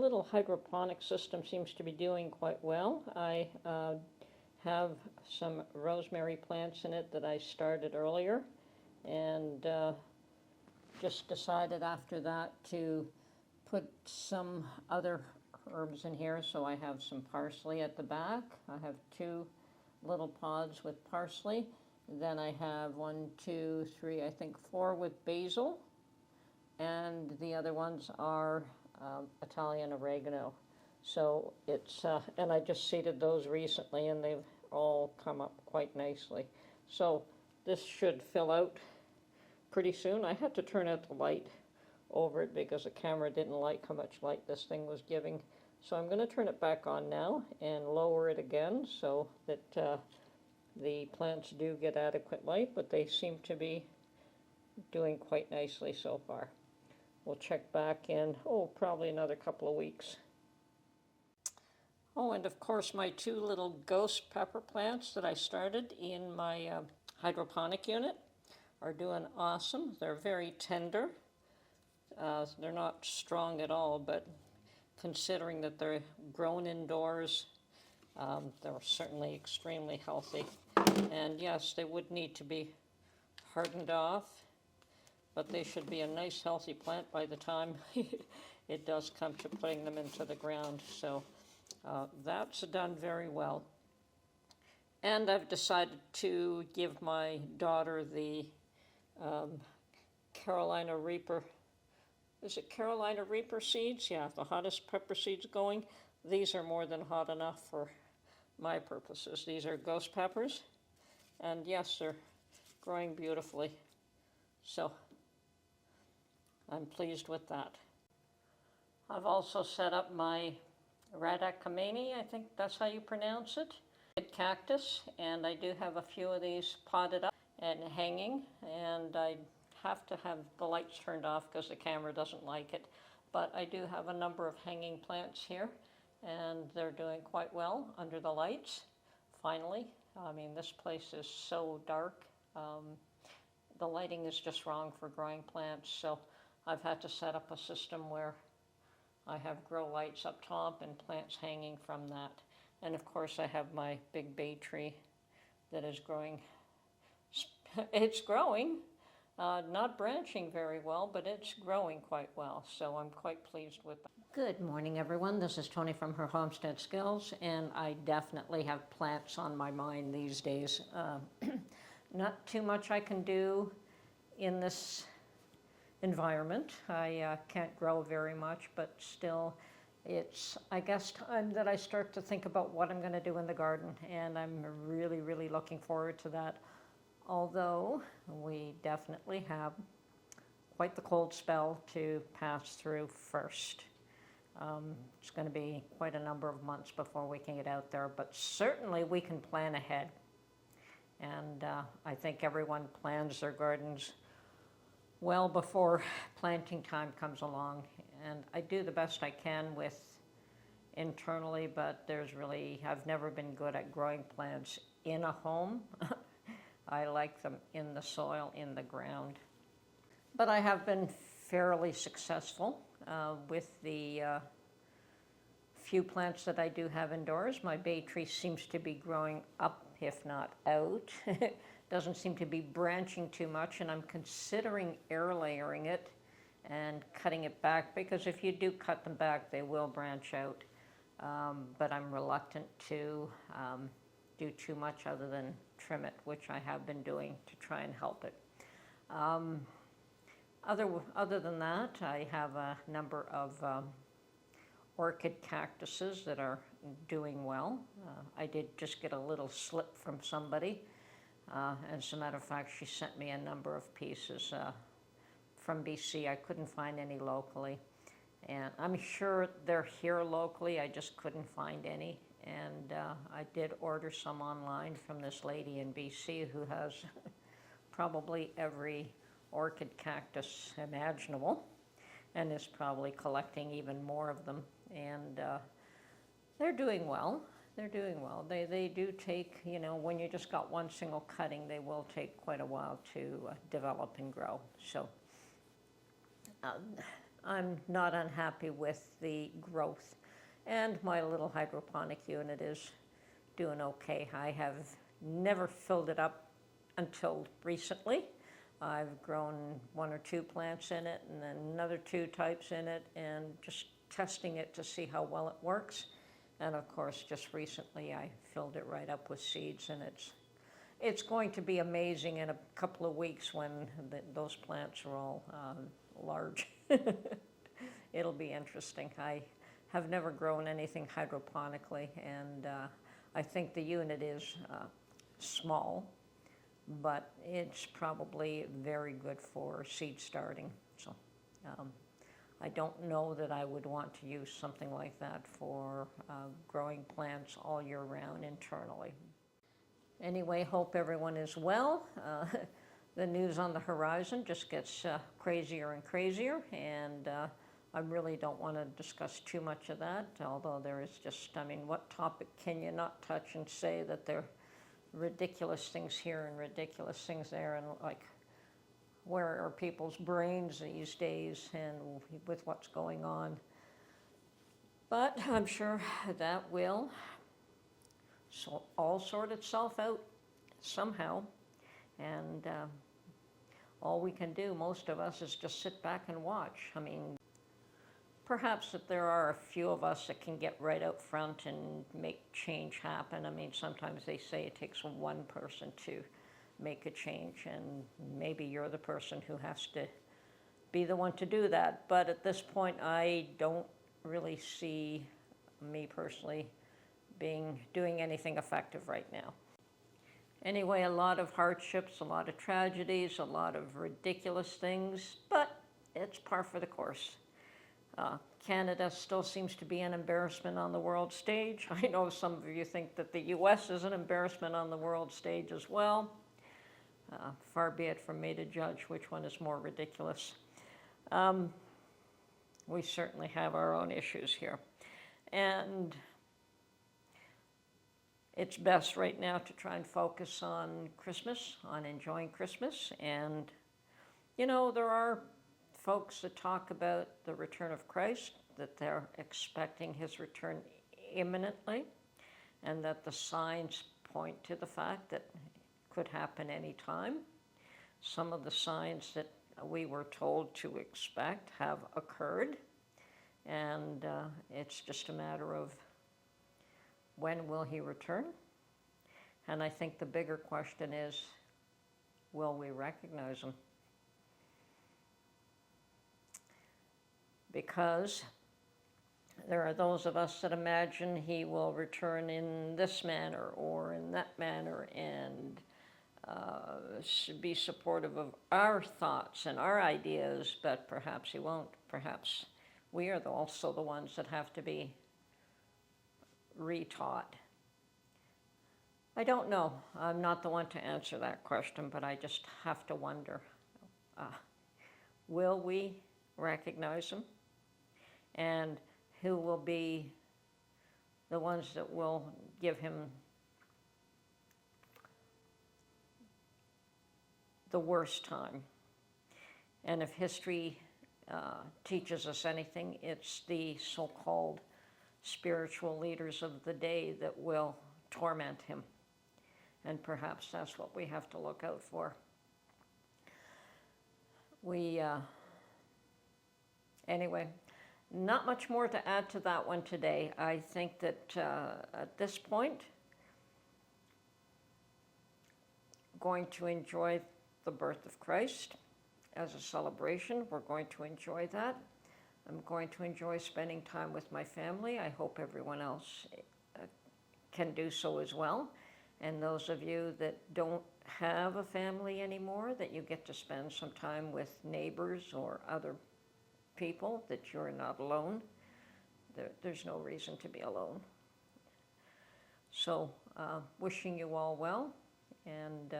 little hydroponic system seems to be doing quite well. I have some rosemary plants in it that I started earlier, and just decided after that to put some other herbs in here. So I have some parsley at the back. I have 2 little pods with parsley. Then I have 1, 2, 3, I think 4 with basil, and the other ones are Italian oregano. So it's, and I just seeded those recently, and they've all come up quite nicely. So this should fill out pretty soon. I had to turn out the light over it because the camera didn't like how much light this thing was giving. So I'm going to turn it back on now and lower it again so that the plants do get adequate light, but they seem to be doing quite nicely so far. We'll check back in, probably another couple of weeks. Oh, and of course my 2 little ghost pepper plants that I started in my hydroponic unit are doing awesome. They're very tender. They're not strong at all, but considering that they're grown indoors, they're certainly extremely healthy. And yes, they would need to be hardened off, but they should be a nice healthy plant by the time it does come to putting them into the ground. So that's done very well. And I've decided to give my daughter the Carolina Reaper. Is it Carolina Reaper seeds? Yeah, the hottest pepper seeds going. These are more than hot enough for my purposes. These are ghost peppers, and yes, they're growing beautifully. So I'm pleased with that. I've also set up my Radicamani, I think that's how you pronounce it, cactus, and I do have a few of these potted up and hanging, and I have to have the lights turned off because the camera doesn't like it. But I do have a number of hanging plants here, and they're doing quite well under the lights, finally. I mean, this place is so dark. The lighting is just wrong for growing plants, so I've had to set up a system where I have grow lights up top and plants hanging from that. And of course I have my big bay tree that is growing. It's growing, not branching very well, but it's growing quite well, so I'm quite pleased with that. Good morning, everyone. This is Tony from Her Homestead Skills, and I definitely have plants on my mind these days. Not too much I can do in this environment. I can't grow very much, but still it's, I guess, time that I start to think about what I'm going to do in the garden, and I'm really, really looking forward to that. Although we definitely have quite the cold spell to pass through first. It's going to be quite a number of months before we can get out there, but certainly we can plan ahead. And I think everyone plans their gardens well before planting time comes along. And I do the best I can with internally, but I've never been good at growing plants in a home. I like them in the soil, in the ground. But I have been fairly successful with the few plants that I do have indoors. My bay tree seems to be growing up, if not out. Doesn't seem to be branching too much, and I'm considering air layering it and cutting it back, because if you do cut them back, they will branch out. But I'm reluctant to do too much other than trim it, which I have been doing to try and help it. Other than that, I have a number of orchid cactuses that are doing well. I did just get a little slip from somebody. As a matter of fact, she sent me a number of pieces from BC. I couldn't find any locally. And I'm sure they're here locally, I just couldn't find any. And I did order some online from this lady in BC who has probably every orchid cactus imaginable, and is probably collecting even more of them. And they're doing well. They're doing well. They do take, when you just got one single cutting, they will take quite a while to develop and grow. So I'm not unhappy with the growth. And my little hydroponic unit is doing okay. I have never filled it up until recently. I've grown 1 or 2 plants in it and then another 2 types in it, and just testing it to see how well it works. And of course, just recently I filled it right up with seeds, and it's going to be amazing in a couple of weeks when those plants are all large. It'll be interesting. I have never grown anything hydroponically, and I think the unit is small, but it's probably very good for seed starting. So I don't know that I would want to use something like that for growing plants all year round internally. Anyway, hope everyone is well. The news on the horizon just gets crazier and crazier, and I really don't want to discuss too much of that, although there is just, I mean, what topic can you not touch and say that there are ridiculous things here and ridiculous things there, and like, where are people's brains these days and with what's going on? But I'm sure that will all sort itself out somehow, and all we can do, most of us, is just sit back and watch. I mean, perhaps that there are a few of us that can get right out front and make change happen. I mean, sometimes they say it takes one person to make a change, and maybe you're the person who has to be the one to do that. But at this point, I don't really see, me personally, doing anything effective right now. Anyway, a lot of hardships, a lot of tragedies, a lot of ridiculous things, but it's par for the course. Canada still seems to be an embarrassment on the world stage. I know some of you think that the US is an embarrassment on the world stage as well. Far be it from me to judge which one is more ridiculous. We certainly have our own issues here. And it's best right now to try and focus on Christmas, on enjoying Christmas. And, you know, there are folks that talk about the return of Christ, that they're expecting his return imminently, and that the signs point to the fact that it could happen any time. Some of the signs that we were told to expect have occurred, and it's just a matter of when will he return? And I think the bigger question is, will we recognize him? Because there are those of us that imagine he will return in this manner or in that manner, and be supportive of our thoughts and our ideas, but perhaps he won't. Perhaps we are also the ones that have to be retaught. I don't know. I'm not the one to answer that question, but I just have to wonder, will we recognize him? And who will be the ones that will give him the worst time? And if history teaches us anything, it's the so-called spiritual leaders of the day that will torment him. And perhaps that's what we have to look out for. Anyway, not much more to add to that one today. I think that at this point, going to enjoy the birth of Christ as a celebration. We're going to enjoy that. I'm going to enjoy spending time with my family. I hope everyone else can do so as well. And those of you that don't have a family anymore, that you get to spend some time with neighbors or other people, that you're not alone. There's no reason to be alone. So wishing you all well, and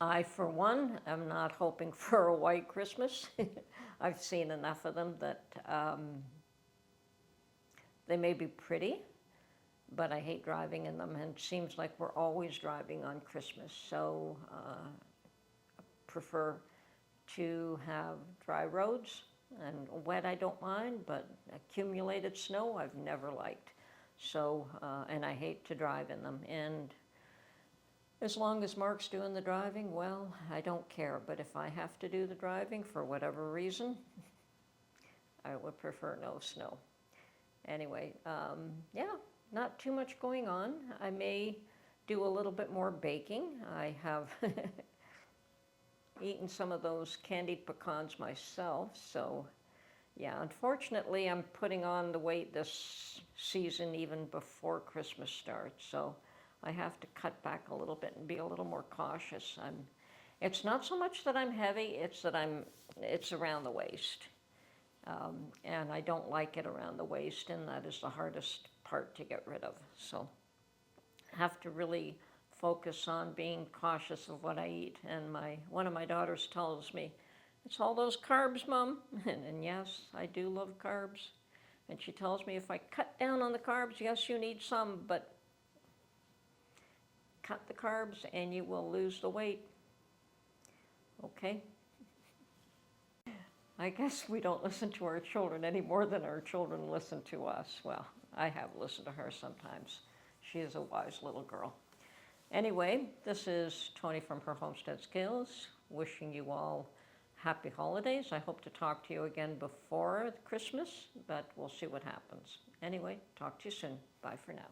I, for one, am not hoping for a white Christmas. I've seen enough of them that they may be pretty, but I hate driving in them, and it seems like we're always driving on Christmas. So I prefer to have dry roads And wet I don't mind, but accumulated snow I've never liked. So, and I hate to drive in them. And as long as Mark's doing the driving, well, I don't care. But if I have to do the driving for whatever reason, I would prefer no snow. Anyway, yeah, not too much going on. I may do a little bit more baking. I have eaten some of those candied pecans myself, so yeah, unfortunately I'm putting on the weight this season even before Christmas starts, so I have to cut back a little bit and be a little more cautious. It's not so much that I'm heavy, it's that it's around the waist. And I don't like it around the waist, and that is the hardest part to get rid of. So I have to really focus on being cautious of what I eat. And one of my daughters tells me, "It's all those carbs, Mom." And yes, I do love carbs. And she tells me if I cut down on the carbs, yes, you need some, but cut the carbs and you will lose the weight. Okay? I guess we don't listen to our children any more than our children listen to us. Well, I have listened to her sometimes. She is a wise little girl. Anyway, this is Tony from Her Homestead Skills, wishing you all happy holidays. I hope to talk to you again before Christmas, but we'll see what happens. Anyway, talk to you soon. Bye for now.